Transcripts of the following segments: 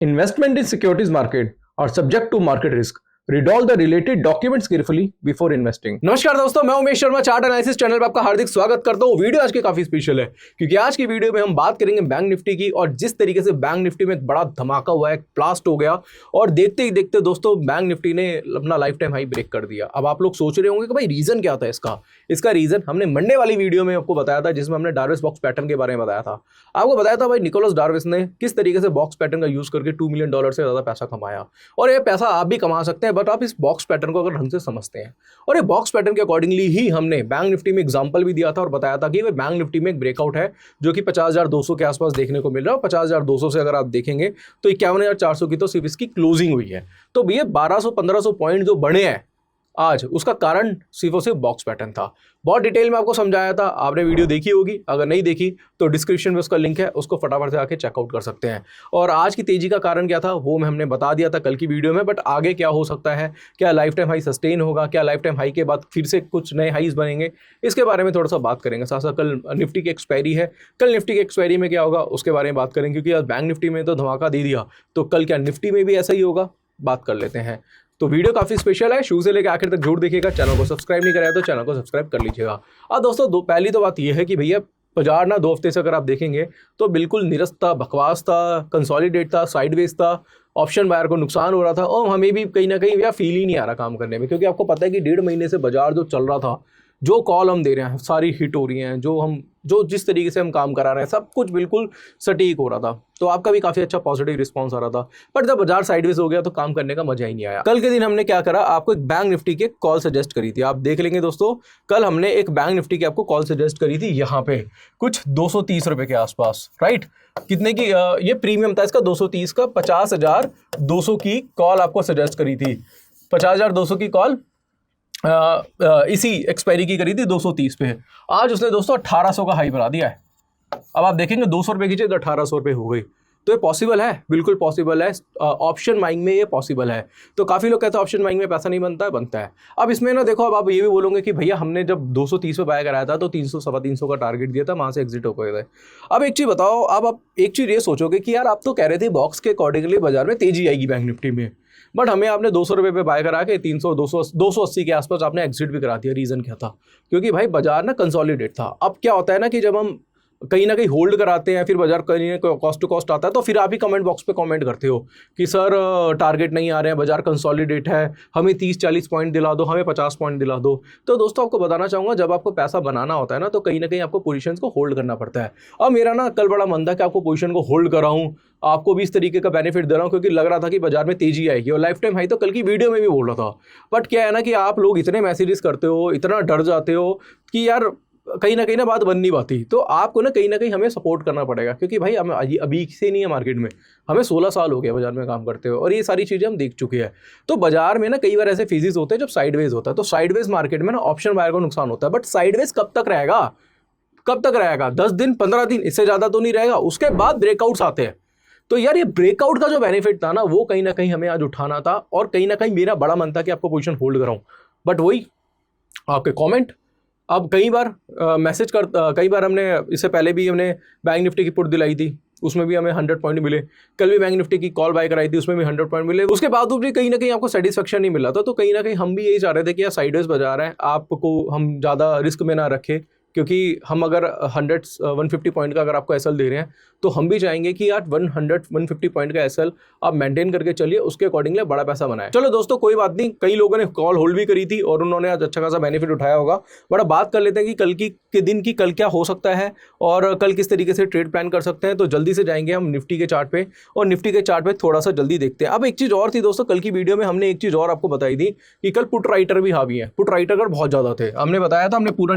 Investment in securities market are subject to market risk. Read all the related documents carefully before investing. नमस्कार दोस्तों, मैं Umesh Sharma chart analysis channel पर आपका हार्दिक स्वागत करता हूं। वीडियो आज की काफी स्पेशल है क्योंकि आज की वीडियो में हम बात करेंगे बैंक निफ्टी की और जिस तरीके से बैंक निफ्टी में एक बड़ा धमाका हुआ है, ब्लास्ट हो गया और देखते ही देखते दोस्तों बैंक निफ्टी ने अपना लाइफ टाइम हाई ब्रेक कर दिया। अब आप लोग सोच रहे होंगे कि भाई रीजन क्या था इसका रीजन हमने मंडे वाली वीडियो में आपको बताया था, जिसमें हमने डार्विस बॉक्स पैटर्न के बारे में बताया था। आपको बताया था भाई निकोलस डार्विस ने किस तरीके से बॉक्स पैटर्न का यूज करके $2 मिलियन से ज्यादा पैसा कमाया और ये पैसा आप भी कमा सकते हैं, बट आप इस बॉक्स पैटर्न को अगर ढंग से समझते हैं। और ये बॉक्स पैटर्न के अकॉर्डिंगली ही हमने बैंक निफ्टी में एग्जांपल भी दिया था और बताया था कि बैंक निफ्टी में एक ब्रेकआउट है जो कि 50,200 के आसपास देखने को मिल रहा है। 50,200 से अगर आप देखेंगे तो 51,400 की तो सिर्फ इसकी क्लोजिंग हुई है। तो भैया 1200-1500 पॉइंट जो बने हैं आज, उसका कारण सिर्फ और सिर्फ बॉक्स पैटर्न था। बहुत डिटेल में आपको समझाया था, आपने वीडियो देखी होगी, अगर नहीं देखी तो डिस्क्रिप्शन में उसका लिंक है, उसको फटाफट से आके चेकआउट कर सकते हैं। और आज की तेजी का कारण क्या था वो हमने बता दिया था कल की वीडियो में, बट आगे क्या हो सकता है, क्या लाइफ टाइम हाई सस्टेन होगा, क्या लाइफ टाइम हाई के बाद फिर से कुछ नए हाईज बनेंगे, इसके बारे में थोड़ा सा बात करेंगे। साथ साथ कल निफ्टी की एक्सपायरी है, कल निफ्टी की एक्सपायरी में क्या होगा उसके बारे में बात करेंगे, क्योंकि आज बैंक निफ्टी में तो धमाका दे दिया, तो कल क्या निफ्टी में भी ऐसा ही होगा, बात कर लेते हैं। तो वीडियो काफी स्पेशल है, शुरू से लेकर आखिर तक जरूर देखिएगा। चैनल को सब्सक्राइब नहीं कराया तो चैनल को सब्सक्राइब कर लीजिएगा। दोस्तों पहली तो बात यह है कि भैया बाजार ना 2 हफ्ते से अगर आप देखेंगे तो बिल्कुल निरस्त था, बकवास था, कंसोलिडेट था, साइडवेज था, ऑप्शन बायर को नुकसान हो रहा था और हमें भी कहीं ना कहीं भैया फील ही नहीं आ रहा काम करने में, क्योंकि आपको पता है कि 1.5 महीने से बाजार जो चल रहा था, जो कॉल हम दे रहे हैं सारी हिट हो रही हैं, जो जिस तरीके से हम काम करा रहे हैं सब कुछ बिल्कुल सटीक हो रहा था, तो आपका भी काफी अच्छा पॉजिटिव रिस्पांस आ रहा था। बट जब बाजार साइडवेज हो गया तो काम करने का मजा ही नहीं आया। कल के दिन हमने क्या करा, आपको एक बैंक निफ्टी की कॉल सजेस्ट करी थी, आप देख लेंगे दोस्तों। कल हमने एक बैंक निफ्टी की आपको कॉल सजेस्ट करी थी, यहाँ पे कुछ 230 रुपए के आसपास, राइट। कितने की ये प्रीमियम था इसका, 230 का, 50,200 की कॉल आपको सजेस्ट करी थी। 50,200 की कॉल इसी एक्सपायरी की करी थी 230 पे। आज उसने दोस्तों 1800 का हाई बना दिया है। अब आप देखेंगे 200 रुपये की चीज़ 1800 रुपये हो गई, तो ये पॉसिबल है, बिल्कुल पॉसिबल है। ऑप्शन बाइंग में ये पॉसिबल है। तो काफ़ी लोग कहते हैं ऑप्शन बाइंग में पैसा नहीं बनता है, बनता है। अब इसमें ना देखो, अब आप ये भी बोलोगे कि भैया हमने जब 230 पे बाय कराया था तो 300 350 का टारगेट दिया था, वहाँ से एग्जिट हो गए थे। अब एक चीज़ बताओ, अब आप एक चीज़ ये सोचोगे कि यार आप तो कह रहे थे बॉक्स के अकॉर्डिंगली बाजार में तेजी आएगी बैंक निफ्टी में, बट हमें आपने 200 रुपये पे बाय करा के 300 280 के आसपास आपने एग्जिट भी करा दिया। रीज़न क्या था? क्योंकि भाई बाजार ना कंसोलिडेट था। अब क्या होता है ना कि जब हम कहीं ना कहीं होल्ड कराते हैं, फिर बाजार कहीं ना कहीं कॉस्ट टू कॉस्ट आता है, तो फिर आप ही कमेंट बॉक्स पे कमेंट करते हो कि सर टारगेट नहीं आ रहे हैं, बाजार कंसोलिडेट है, हमें 30-40 पॉइंट दिला दो, हमें 50 पॉइंट दिला दो। तो दोस्तों आपको बताना चाहूँगा, जब आपको पैसा बनाना होता है ना तो कहीं ना कहीं आपको पोजीशंस को होल्ड करना पड़ता है। अब मेरा ना कल बड़ा मन था कि आपको पोजीशन को होल्ड कराऊँ, आपको भी इस तरीके का बेनिफिट दे रहा हूँ, क्योंकि लग रहा था कि बाजार में तेजी आएगी और लाइफ टाइम हाई तो कल की वीडियो में भी बोल रहा था। बट क्या है ना कि आप लोग इतने मैसेजेस करते हो, इतना डर जाते हो कि यार कहीं ना बात बन नहीं पाती। तो आपको ना कहीं हमें सपोर्ट करना पड़ेगा, क्योंकि भाई हम अभी से नहीं है मार्केट में, हमें 16 साल हो गया बाजार में काम करते हो और ये सारी चीज़ें हम देख चुके हैं। तो बाजार में ना कई बार ऐसे फेजेस होते हैं जब साइडवेज होता है, तो साइडवेज मार्केट में ना ऑप्शन बायर को नुकसान होता है। बट साइडवेज कब तक रहेगा, कब तक रहेगा? 10 दिन, 15 दिन, इससे ज़्यादा तो नहीं रहेगा। उसके बाद ब्रेकआउट्स आते हैं। तो यार ये ब्रेकआउट का जो बेनिफिट था ना, वो कहीं ना कहीं हमें आज उठाना था और कहीं ना कहीं मेरा बड़ा मन था कि आपको पोजीशन होल्ड कराऊं, बट वही आपके कमेंट। अब कई बार कई बार हमने इससे पहले भी हमने बैंक निफ्टी की पुट दिलाई थी, उसमें भी हमें 100 पॉइंट मिले। कल भी बैंक निफ्टी की कॉल बाय कराई थी, उसमें भी 100 पॉइंट मिले। उसके बाद भी कहीं ना कहीं आपको सेटिस्फेक्शन नहीं मिला था। तो कहीं ना कहीं हम भी यही चाह रहे थे कि यार साइडवेज बाजार है, आपको हम ज़्यादा रिस्क में ना रखें, क्योंकि हम अगर 150 पॉइंट का अगर आपको एसएल दे रहे हैं तो हम भी चाहेंगे कि यार 150 पॉइंट का एसएल आप मेंटेन करके चलिए, उसके अकॉर्डिंगली बड़ा पैसा बनाए। चलो दोस्तों कोई बात नहीं, कई लोगों ने कॉल होल्ड भी करी थी और उन्होंने आज अच्छा खासा बेनिफिट उठाया होगा। बड़ा बात कर लेते हैं कि कल के दिन की कल क्या हो सकता है और कल किस तरीके से ट्रेड प्लान कर सकते हैं। तो जल्दी से जाएंगे हम निफ्टी के चार्ट पे और निफ्टी के चार्ट पे थोड़ा सा जल्दी देखते हैं। अब एक चीज़ और थी दोस्तों, कल की वीडियो में हमने एक चीज़ और आपको बताई थी कि कल पुट राइटर भी हावी है। पुट राइटर बहुत ज़्यादा थे, हमने बताया था, हमने पूरा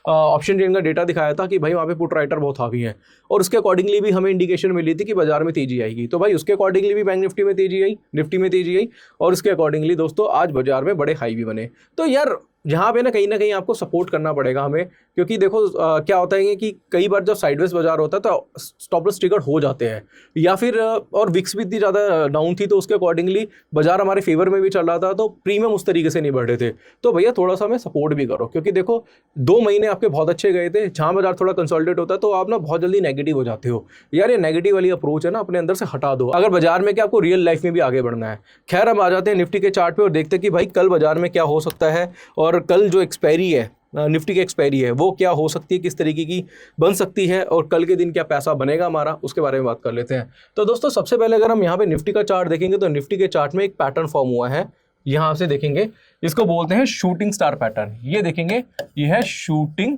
ऑप्शन चेन का डेटा दिखाया था कि भाई वहाँ पे पुट राइटर बहुत हावी है और उसके अकॉर्डिंगली भी हमें इंडिकेशन मिली थी कि बाजार में तेजी आएगी। तो भाई उसके अकॉर्डिंगली भी बैंक निफ्टी में तेजी आई, निफ्टी में तेजी आई और उसके अकॉर्डिंगली दोस्तों आज बाजार में बड़े हाई भी बने। तो यार यहाँ पे ना कहीं आपको सपोर्ट करना पड़ेगा हमें, क्योंकि देखो क्या होता है कि कई बार जब साइडवेज बाजार होता है तो स्टॉप लॉस ट्रिगर हो जाते हैं, या फिर और विक्स भी इतनी ज़्यादा डाउन थी तो उसके अकॉर्डिंगली बाजार हमारे फेवर में भी चल रहा था, तो प्रीमियम उस तरीके से नहीं बढ़ रहे थे। तो भैया थोड़ा सा हमें सपोर्ट भी करो, क्योंकि देखो 2 महीने आपके बहुत अच्छे गए थे, जहाँ बाजार थोड़ा कंसोलिडेट होता है तो आप ना बहुत जल्दी नेगेटिव हो जाते हो। यार ये नेगेटिव वाली अप्रोच है ना, अपने अंदर से हटा दो अगर बाजार में क्या आपको रियल लाइफ में भी आगे बढ़ना है। खैर हम आ जाते हैं निफ्टी के चार्ट पे और देखते हैं कि भाई कल बाजार में क्या हो सकता है, और कल जो एक्सपायरी है निफ्टी की एक्सपायरी है वो क्या हो सकती है, किस तरीके की बन सकती है, और कल के दिन क्या पैसा बनेगा हमारा, उसके बारे में बात कर लेते हैं। तो दोस्तों सबसे पहले अगर हम यहाँ पे निफ्टी का चार्ट देखेंगे तो निफ्टी के चार्ट में एक पैटर्न फॉर्म हुआ है, यहाँ से देखेंगे, इसको बोलते हैं शूटिंग स्टार पैटर्न। ये देखेंगे, ये है शूटिंग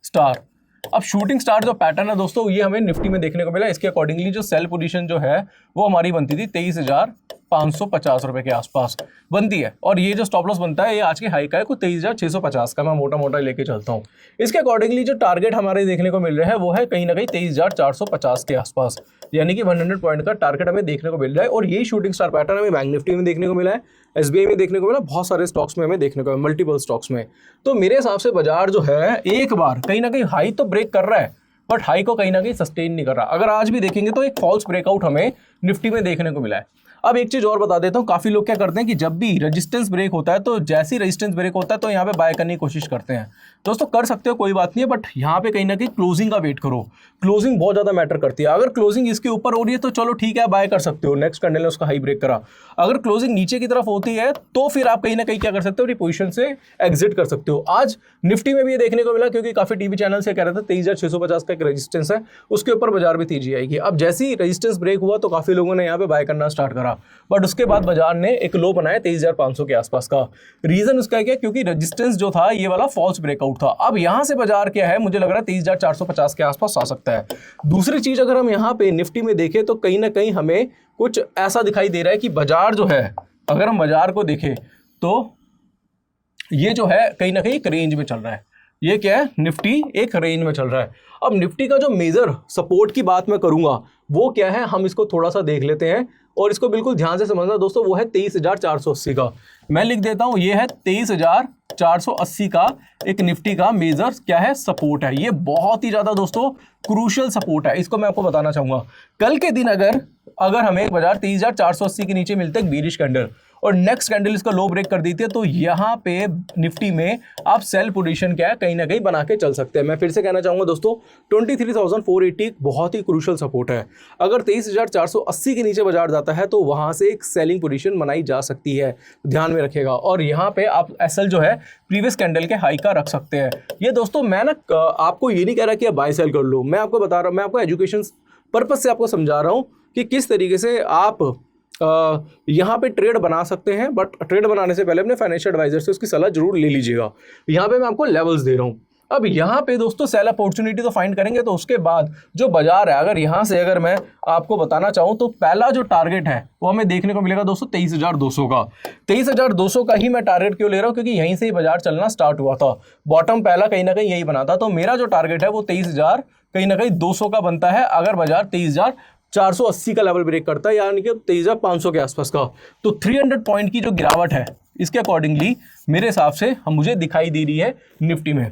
स्टार। अब शूटिंग स्टार जो पैटर्न है दोस्तों, ये हमें निफ्टी में देखने को मिला। इसके अकॉर्डिंगली जो सेल पोजीशन जो है वो हमारी बनती थी 23,550 रुपए के आसपास बनती है, और ये जो स्टॉप लॉस बनता है ये आज के हाई का है कुछ 23,650 का, मैं मोटा मोटा लेके चलता हूँ। इसके अकॉर्डिंगली जो टारगेट हमारे देखने को मिल रहा है वो है कहीं ना कहीं 23,450 के आसपास, यानी कि 100 पॉइंट का टारगेट हमें देखने को मिल रहा है। और यही शूटिंग स्टार पैटर्न हमें बैंक निफ्टी में देखने को मिला है, SBI में देखने को मिला, बहुत सारे स्टॉक्स में हमें देखने को मिला, मल्टीपल स्टॉक्स में। तो मेरे हिसाब से बाजार जो है एक बार कहीं ना कहीं हाई तो ब्रेक कर रहा है, बट हाई को कहीं ना कहीं सस्टेन नहीं कर रहा। अगर आज भी देखेंगे तो एक फॉल्स ब्रेकआउट हमें निफ्टी में देखने को मिला है। अब एक चीज और बता देता हूं, काफी लोग क्या करते हैं कि जब भी रेजिस्टेंस ब्रेक होता है तो जैसे ही रेजिस्टेंस ब्रेक होता है तो यहाँ पे बाय करने की कोशिश करते हैं। दोस्तों कर सकते हो, कोई बात नहीं है, बट यहाँ पे कहीं ना कहीं क्लोजिंग का वेट करो। क्लोजिंग बहुत ज्यादा मैटर करती है। अगर क्लोजिंग इसके ऊपर हो रही है तो चलो ठीक है, बाय कर सकते हो, नेक्स्ट कैंडल ने उसका हाई ब्रेक करा। अगर क्लोजिंग नीचे की तरफ होती है तो फिर आप कहीं ना कहीं क्या कर सकते हो, अपनी पोजीशन से एग्जिट कर सकते हो। आज निफ्टी में भी ये देखने को मिला, क्योंकि काफी टीवी चैनल से कह रहे थे 23,650 का एक रेजिस्टेंस है, उसके ऊपर बाजार में तेजी आएगी। अब जैसे ही रेजिस्टेंस ब्रेक हुआ तो काफी लोगों ने यहाँ पे बाय करना स्टार्ट करा, बट उसके बाद बाजार ने एक लो बनाया 23,500 के आसपास का। रीजन उसका क्या, क्योंकि रेजिस्टेंस जो था ये वाला फॉल्स ब्रेकआउट था। अब यहां से बाजार क्या है, मुझे लग रहा है 23,450 के आसपास आ सकता है। दूसरी चीज अगर हम यहाँ पे निफ्टी में देखें तो कहीं ना कहीं हमें कुछ ऐसा दिखाई दे रहा है कि बाजार जो है, अगर हम बाजार को देखें तो ये जो है कहीं ना कहीं एक रेंज में चल रहा है। ये क्या है, निफ्टी एक रेंज में चल रहा है। अब निफ्टी का जो मेजर सपोर्ट की बात मैं करूंगा वो क्या है, हम इसको थोड़ा सा देख लेते हैं और इसको बिल्कुल ध्यान से समझना दोस्तों। वो है 23,480 का, मैं लिख देता हूं, ये है 23,480 का एक निफ्टी का मेजर क्या है, सपोर्ट है। ये बहुत ही ज्यादा दोस्तों क्रूशियल सपोर्ट है, इसको मैं आपको बताना चाहूंगा। कल के दिन अगर हमें एक बाजार 23,480 के नीचे मिलता है बीरिश कैंडल और नेक्स्ट कैंडल इसका लो ब्रेक कर देती है, तो यहां पे निफ्टी में आप सेल पोजीशन क्या है कहीं ना कहीं बना के चल सकते हैं। मैं फिर से कहना चाहूंगा दोस्तों, 23,480 बहुत ही क्रूशियल सपोर्ट है। अगर 23,480 के नीचे बाजार जाता है तो वहां से एक सेलिंग पोजीशन बनाई जा सकती है, ध्यान में रखिएगा। और यहाँ पे आप एसएल जो है प्रीवियस कैंडल के हाई का रख सकते हैं। ये दोस्तों मैं ना आपको ये नहीं कह रहा कि आप बाय सेल कर लो, मैं आपको बता रहा हूँ, मैं आपको एजुकेशन पर्पज से आपको समझा रहा हूँ कि किस तरीके से आप यहाँ पे ट्रेड बना सकते हैं। बट ट्रेड बनाने से पहले अपने फाइनेंशियल एडवाइजर से उसकी सलाह जरूर ले लीजिएगा। यहाँ पे मैं आपको लेवल्स दे रहा हूँ। अब यहाँ पे दोस्तों सेल अपॉर्चुनिटी तो फाइंड करेंगे, तो उसके बाद जो बाजार है, अगर यहाँ से अगर मैं आपको बताना चाहूँ तो पहला जो टारगेट है वो हमें देखने को मिलेगा दोस्तों 23,200 का। 23,200 का ही मैं टारगेट क्यों ले रहा हूँ, क्योंकि यहीं से ही बाजार चलना स्टार्ट हुआ था। बॉटम पहला कहीं ना कहीं यही बना था, तो मेरा जो टारगेट है वो 23,000 कहीं ना कहीं 200 का बनता है। अगर बाजार 23,480 का लेवल ब्रेक करता है, यानी कि 23,500 के आसपास का, तो 300 पॉइंट की जो गिरावट है इसके अकॉर्डिंगली मेरे हिसाब से मुझे दिखाई दे रही है निफ्टी में।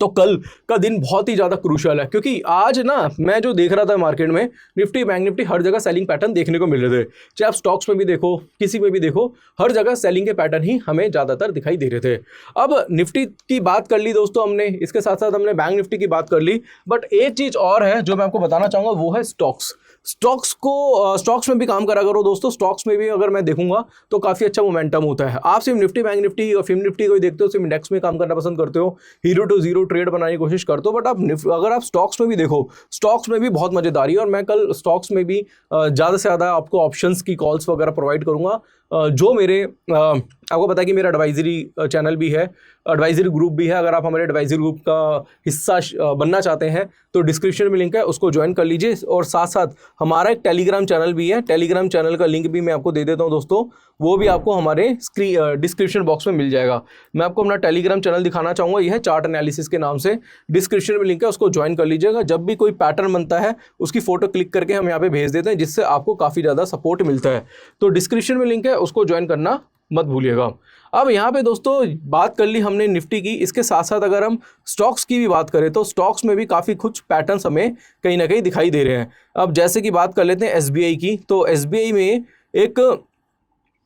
तो कल का दिन बहुत ही ज़्यादा क्रूशियल है, क्योंकि आज ना मैं जो देख रहा था मार्केट में, निफ्टी बैंक निफ्टी हर जगह सेलिंग पैटर्न देखने को मिल रहे थे। चाहे आप स्टॉक्स में भी देखो, किसी में भी देखो, हर जगह सेलिंग के पैटर्न ही हमें ज़्यादातर दिखाई दे रहे थे। अब निफ्टी की बात कर ली दोस्तों हमने, इसके साथ साथ हमने बैंक निफ्टी की बात कर ली, बट एक चीज़ और है जो मैं आपको बताना चाहूँगा, वो है स्टॉक्स में भी काम करा करो दोस्तों। स्टॉक्स में भी अगर मैं देखूंगा तो काफ़ी अच्छा मोमेंटम होता है। आप सिर्फ निफ्टी बैंक निफ्टी और फिल्म निफ्टी को ही देखते हो, सिर्फ इंडेक्स में काम करना पसंद करते हो, हीरो टू जीरो ट्रेड बनाने की कोशिश करते हो, बट आप अगर आप स्टॉक्स में भी देखो, स्टॉक्स में भी बहुत मजेदारी है। और मैं कल स्टॉक्स में भी ज़्यादा से ज़्यादा आपको ऑप्शंस की कॉल्स वगैरह प्रोवाइड करूंगा। जो मेरे आपको पता है कि मेरा एडवाइजरी चैनल भी है, एडवाइजरी ग्रुप भी है। अगर आप हमारे एडवाइजरी ग्रुप का हिस्सा बनना चाहते हैं तो डिस्क्रिप्शन में लिंक है, उसको ज्वाइन कर लीजिए। और साथ साथ हमारा एक टेलीग्राम चैनल भी है, टेलीग्राम चैनल का लिंक भी मैं आपको दे देता हूं दोस्तों, वो भी आपको हमारे डिस्क्रिप्शन बॉक्स में मिल जाएगा। मैं आपको अपना टेलीग्राम चैनल दिखाना चाहूँगा, यह है चार्ट एनालिसिस के नाम से, डिस्क्रिप्शन में लिंक है, उसको ज्वाइन कर लीजिएगा। जब भी कोई पैटर्न बनता है उसकी फोटो क्लिक करके हम यहाँ पे भेज देते हैं, जिससे आपको काफ़ी ज़्यादा सपोर्ट मिलता है। तो डिस्क्रिप्शन में लिंक है, उसको ज्वाइन करना मत भूलिएगा। अब यहाँ पे दोस्तों बात कर ली हमने निफ्टी की, इसके साथ साथ अगर हम स्टॉक्स की भी बात करें तो स्टॉक्स में भी काफ़ी कुछ पैटर्न्स हमें कहीं ना कहीं दिखाई दे रहे हैं। अब जैसे कि बात कर लेते हैं एसबीआई की, तो एसबीआई में एक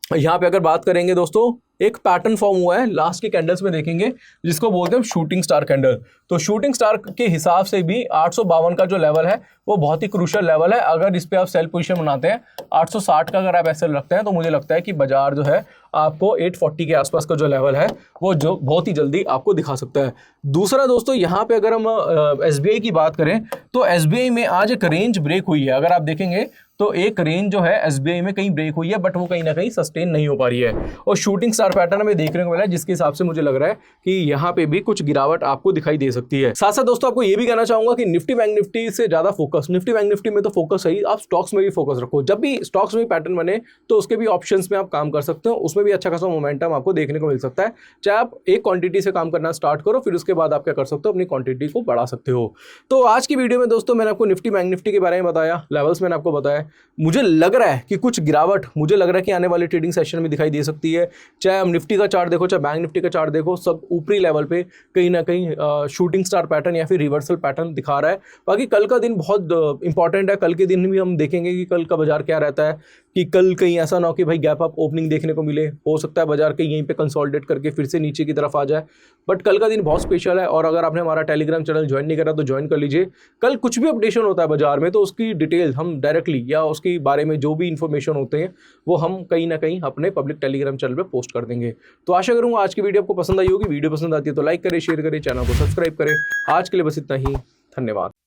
यहाँ पे अगर बात करेंगे दोस्तों, एक पैटर्न फॉर्म हुआ है लास्ट के कैंडल्स में देखेंगे, जिसको बोलते हैं शूटिंग स्टार कैंडल। तो शूटिंग स्टार के हिसाब से भी 852 का जो लेवल है वो बहुत ही क्रूशियल लेवल है। अगर इस पे आप सेल पोजीशन बनाते हैं 860 का अगर आप एसएल रखते हैं तो मुझे लगता है कि बाजार जो है आपको 840 के आसपास का जो लेवल है वो जो बहुत ही जल्दी आपको दिखा सकता है। दूसरा दोस्तों, यहाँ पे अगर हम एसबीआई की बात करें तो एसबीआई में आज एक रेंज ब्रेक हुई है। अगर आप देखेंगे तो एक रेंज जो है एसबीआई में कहीं ब्रेक हुई है, बट वो कहीं ना कहीं सस्टेन नहीं हो पा रही है और शूटिंग स्टार पैटर्न हमें देखने को मिला है, जिसके हिसाब से मुझे लग रहा है कि यहाँ पे भी कुछ गिरावट आपको दिखाई दे सकती है। साथ साथ दोस्तों आपको ये भी कहना चाहूंगा कि निफ्टी बैंक निफ्टी से ज्यादा फोकस, निफ्टी बैंक निफ्टी में तो फोकस है, आप स्टॉक्स में भी फोकस रखो। जब भी स्टॉक्स में पैटर्न बने तो उसके भी ऑप्शंस में आप काम कर सकते हो, उसमें भी अच्छा खासा मोमेंटम आपको देखने को मिल सकता है। चाहे आप एक क्वांटिटी से काम करना स्टार्ट करो, फिर उसके बाद आप क्या कर सकते हो, अपनी क्वांटिटी को बढ़ा सकते हो। तो आज की वीडियो में दोस्तों मैंने आपको निफ्टी बैंक निफ्टी के बारे में बताया, लेवल्स मैंने आपको बताया। मुझे लग रहा है कि कुछ गिरावट मुझे लग रहा है कि आने वाले ट्रेडिंग सेशन में दिखाई दे सकती है। चाहे हम निफ्टी का चार्ट देखो, चाहे बैंक निफ्टी का चार्ट देखो, सब ऊपरी लेवल पे कहीं ना कहीं शूटिंग स्टार पैटर्न या फिर रिवर्सल पैटर्न दिखा रहा है। बाकी कल का दिन बहुत इंपॉर्टेंट है। कल के दिन भी हम देखेंगे कि कल का बाजार क्या रहता है, कि कल कहीं ऐसा ना हो कि भाई गैप अप ओपनिंग देखने को मिले। हो सकता है बाजार कहीं यहीं पे कंसोलिडेट करके फिर से नीचे की तरफ आ जाए, बट कल का दिन बहुत स्पेशल है। और अगर आपने हमारा टेलीग्राम चैनल ज्वाइन नहीं करा तो ज्वाइन कर लीजिए। कल कुछ भी अपडेशन होता है बाजार में तो उसकी डिटेल हम डायरेक्टली या उसके बारे में जो भी इन्फॉर्मेशन होते हैं वो हम कहीं ना कहीं अपने पब्लिक टेलीग्राम चैनल पे पोस्ट कर देंगे। तो आशा करूंगा आज की वीडियो आपको पसंद आई होगी। वीडियो पसंद आती है तो लाइक करें, शेयर करें, चैनल को सब्सक्राइब करें। आज के लिए बस इतना ही, धन्यवाद।